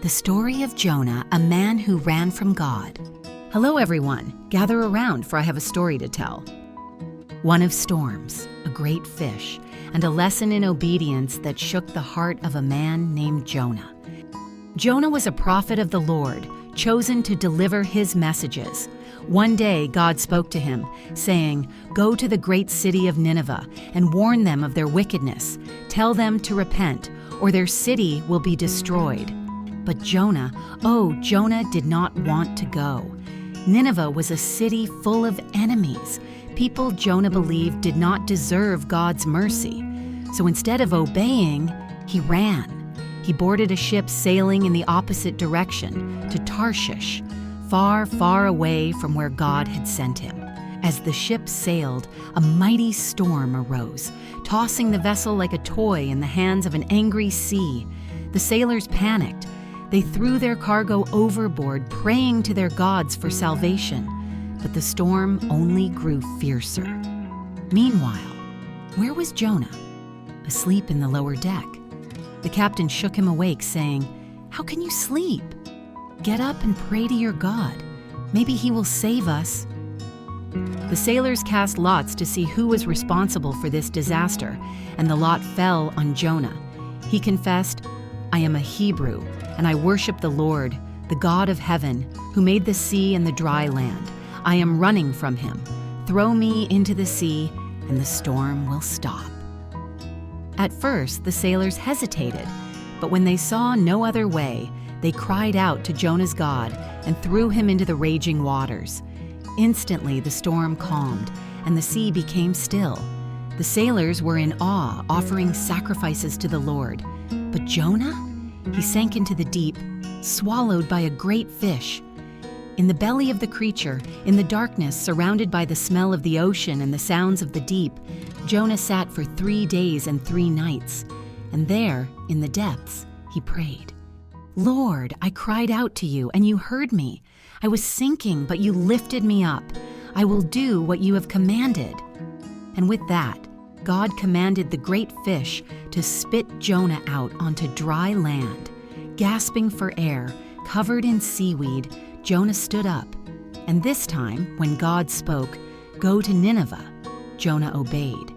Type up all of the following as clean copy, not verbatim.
The story of Jonah, a man who ran from God. Hello everyone, gather around for I have a story to tell. One of storms, a great fish, and a lesson in obedience that shook the heart of a man named Jonah. Jonah was a prophet of the Lord, chosen to deliver his messages. One day God spoke to him, saying, "Go to the great city of Nineveh and warn them of their wickedness. Tell them to repent, or their city will be destroyed." But Jonah did not want to go. Nineveh was a city full of enemies, people Jonah believed did not deserve God's mercy. So instead of obeying, he ran. He boarded a ship sailing in the opposite direction, to Tarshish, far, far away from where God had sent him. As the ship sailed, a mighty storm arose, tossing the vessel like a toy in the hands of an angry sea. The sailors panicked. They threw their cargo overboard, praying to their gods for salvation. But the storm only grew fiercer. Meanwhile, where was Jonah? Asleep in the lower deck. The captain shook him awake, saying, "How can you sleep? Get up and pray to your God. Maybe he will save us." The sailors cast lots to see who was responsible for this disaster, and the lot fell on Jonah. He confessed, "I am a Hebrew, and I worship the Lord, the God of heaven, who made the sea and the dry land. I am running from him. Throw me into the sea, and the storm will stop." At first, the sailors hesitated, but when they saw no other way, they cried out to Jonah's God and threw him into the raging waters. Instantly, the storm calmed, and the sea became still. The sailors were in awe, offering sacrifices to the Lord. But Jonah? He sank into the deep, swallowed by a great fish. In the belly of the creature, in the darkness, surrounded by the smell of the ocean and the sounds of the deep, Jonah sat for 3 days and 3 nights. And there, in the depths, he prayed. "Lord, I cried out to you, and you heard me. I was sinking, but you lifted me up. I will do what you have commanded." And with that, God commanded the great fish to spit Jonah out onto dry land. Gasping for air, covered in seaweed, Jonah stood up. And this time, when God spoke, "Go to Nineveh," Jonah obeyed.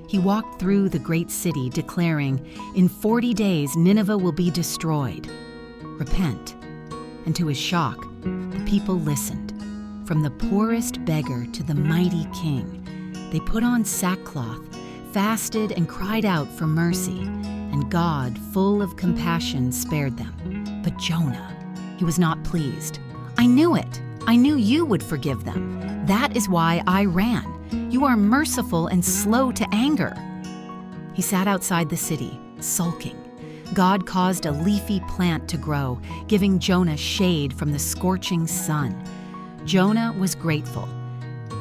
He walked through the great city, declaring, "In 40 days Nineveh will be destroyed. Repent." And to his shock, the people listened. From the poorest beggar to the mighty king, they put on sackcloth, fasted, and cried out for mercy, and God, full of compassion, spared them. But Jonah, he was not pleased. "I knew it. I knew you would forgive them. That is why I ran. You are merciful and slow to anger." He sat outside the city, sulking. God caused a leafy plant to grow, giving Jonah shade from the scorching sun. Jonah was grateful.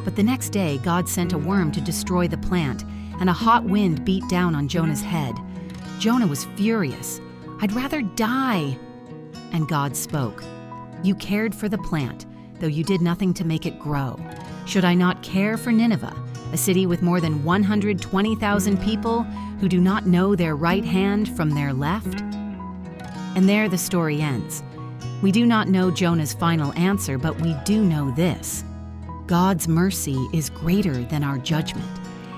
But the next day, God sent a worm to destroy the plant, and a hot wind beat down on Jonah's head. Jonah was furious. "I'd rather die." And God spoke, "You cared for the plant, though you did nothing to make it grow. Should I not care for Nineveh, a city with more than 120,000 people who do not know their right hand from their left?" And there the story ends. We do not know Jonah's final answer, but we do know this: God's mercy is greater than our judgment,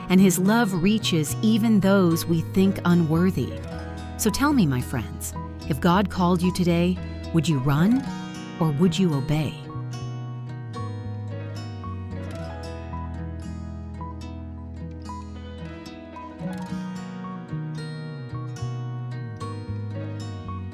and his love reaches even those we think unworthy. So tell me, my friends, if God called you today, would you run or would you obey?